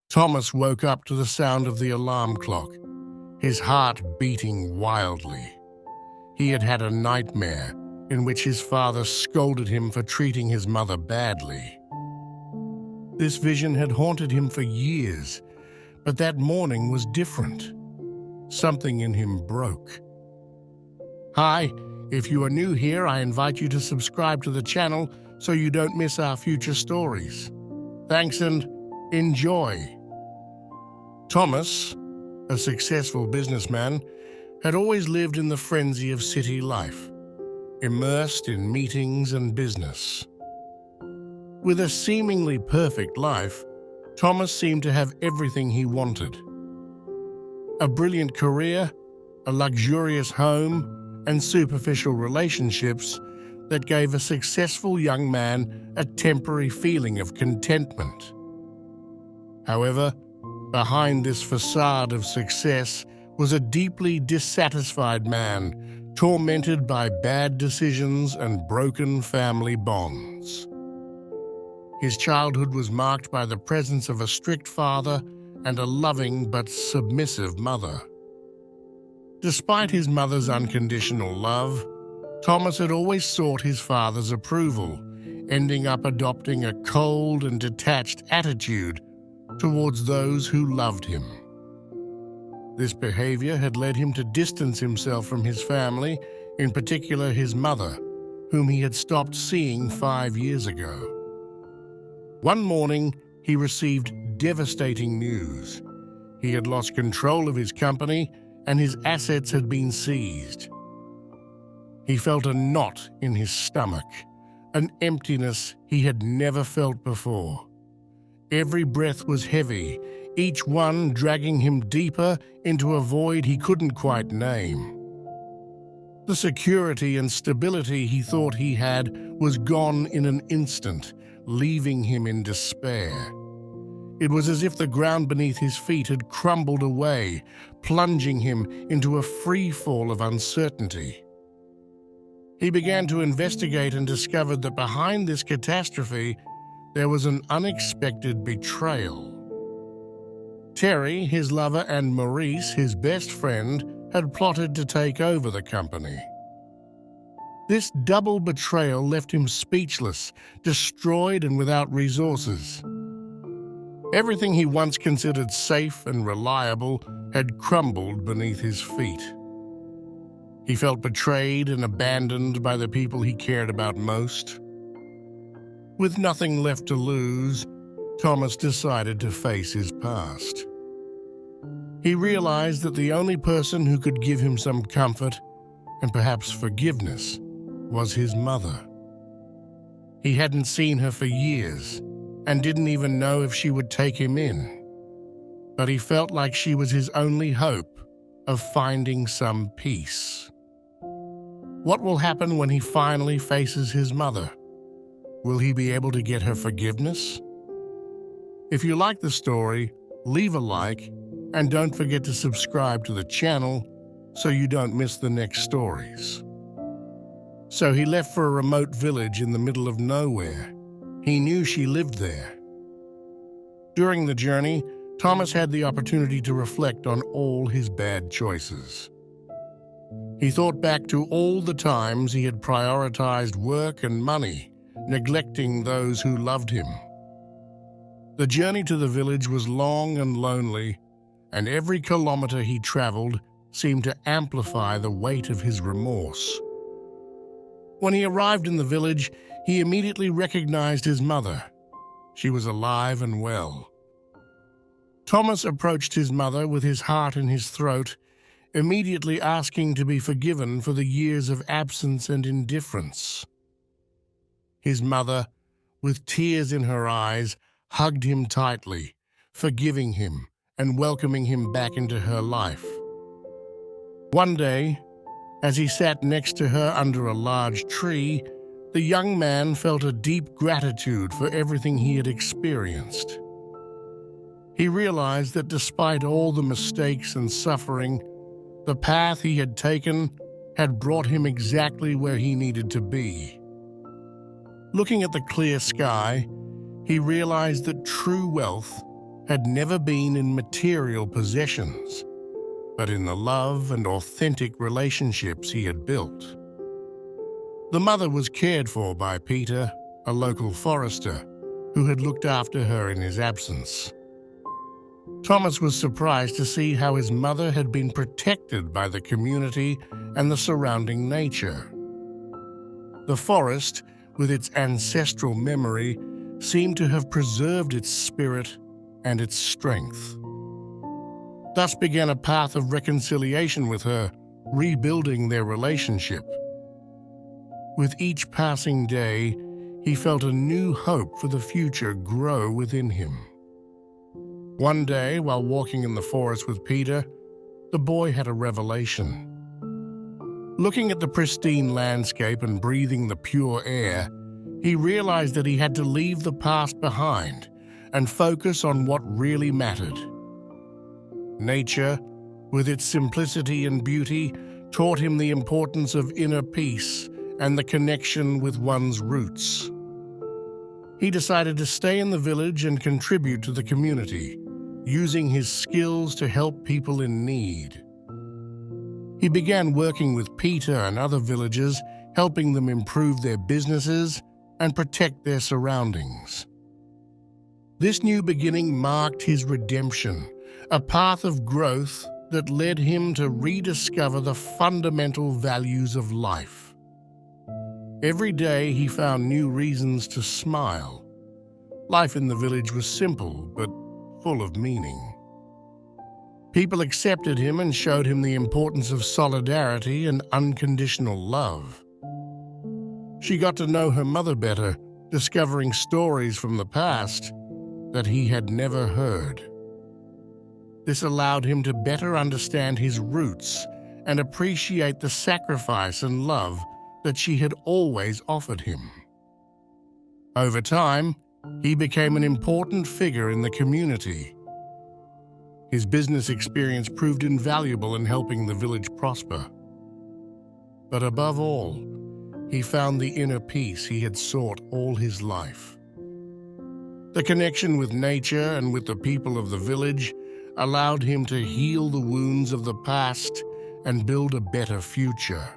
Thomas woke up to the sound of the alarm clock, his heart beating wildly. He had had a nightmare in which his father scolded him for treating his mother badly. This vision had haunted him for years, but that morning was different. Something in him broke. Hi, if you are new here, I invite you to subscribe to the channel so you don't miss our future stories. Thanks and enjoy. Thomas, a successful businessman, had always lived in the frenzy of city life, immersed in meetings and business. With a seemingly perfect life, Thomas seemed to have everything he wanted. A brilliant career, a luxurious home, and superficial relationships that gave a successful young man a temporary feeling of contentment. However, behind this facade of success was a deeply dissatisfied man, tormented by bad decisions and broken family bonds. His childhood was marked by the presence of a strict father and a loving but submissive mother. Despite his mother's unconditional love, Thomas had always sought his father's approval, ending up adopting a cold and detached attitude towards those who loved him. This behavior had led him to distance himself from his family, in particular his mother, whom he had stopped seeing 5 years ago. One morning, he received devastating news. He had lost control of his company and his assets had been seized. He felt a knot in his stomach, an emptiness he had never felt before. Every breath was heavy, each one dragging him deeper into a void he couldn't quite name. The security and stability he thought he had was gone in an instant, leaving him in despair. It was as if the ground beneath his feet had crumbled away, plunging him into a free fall of uncertainty. He began to investigate and discovered that behind this catastrophe, there was an unexpected betrayal. Terry, his lover, and Maurice, his best friend, had plotted to take over the company. This double betrayal left him speechless, destroyed, and without resources. Everything he once considered safe and reliable had crumbled beneath his feet. He felt betrayed and abandoned by the people he cared about most. With nothing left to lose, Thomas decided to face his past. He realized that the only person who could give him some comfort and perhaps forgiveness was his mother. He hadn't seen her for years and didn't even know if she would take him in, but he felt like she was his only hope of finding some peace. What will happen when he finally faces his mother? Will he be able to get her forgiveness? If you like the story, leave a like and don't forget to subscribe to the channel so you don't miss the next stories. So he left for a remote village in the middle of nowhere. He knew she lived there. During the journey, Thomas had the opportunity to reflect on all his bad choices. He thought back to all the times he had prioritized work and money, neglecting those who loved him. The journey to the village was long and lonely, and every kilometer he traveled seemed to amplify the weight of his remorse. When he arrived in the village, he immediately recognized his mother. She was alive and well. Thomas approached his mother with his heart in his throat, immediately asking to be forgiven for the years of absence and indifference. His mother, with tears in her eyes, hugged him tightly, forgiving him and welcoming him back into her life. One day, as he sat next to her under a large tree, the young man felt a deep gratitude for everything he had experienced. He realized that despite all the mistakes and suffering, the path he had taken had brought him exactly where he needed to be. Looking at the clear sky, he realized that true wealth had never been in material possessions, but in the love and authentic relationships he had built. The mother was cared for by Peter, a local forester, who had looked after her in his absence. Thomas was surprised to see how his mother had been protected by the community and the surrounding nature. The forest, with its ancestral memory, seemed to have preserved its spirit and its strength. Thus began a path of reconciliation with her, rebuilding their relationship. With each passing day, he felt a new hope for the future grow within him. One day, while walking in the forest with Peter, the boy had a revelation. Looking at the pristine landscape and breathing the pure air, he realized that he had to leave the past behind and focus on what really mattered. Nature, with its simplicity and beauty, taught him the importance of inner peace and the connection with one's roots. He decided to stay in the village and contribute to the community, using his skills to help people in need. He began working with Peter and other villagers, helping them improve their businesses and protect their surroundings. This new beginning marked his redemption, a path of growth that led him to rediscover the fundamental values of life. Every day he found new reasons to smile. Life in the village was simple, but full of meaning. People accepted him and showed him the importance of solidarity and unconditional love. She got to know her mother better, discovering stories from the past that he had never heard. This allowed him to better understand his roots and appreciate the sacrifice and love that she had always offered him. Over time, he became an important figure in the community. His business experience proved invaluable in helping the village prosper. But above all, he found the inner peace he had sought all his life. The connection with nature and with the people of the village allowed him to heal the wounds of the past and build a better future.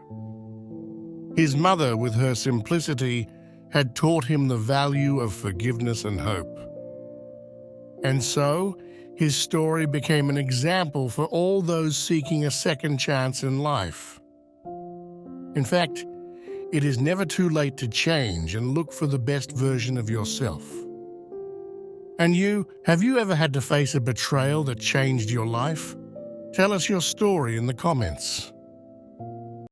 His mother, with her simplicity, had taught him the value of forgiveness and hope. And so, his story became an example for all those seeking a second chance in life. In fact, it is never too late to change and look for the best version of yourself. And you, have you ever had to face a betrayal that changed your life? Tell us your story in the comments.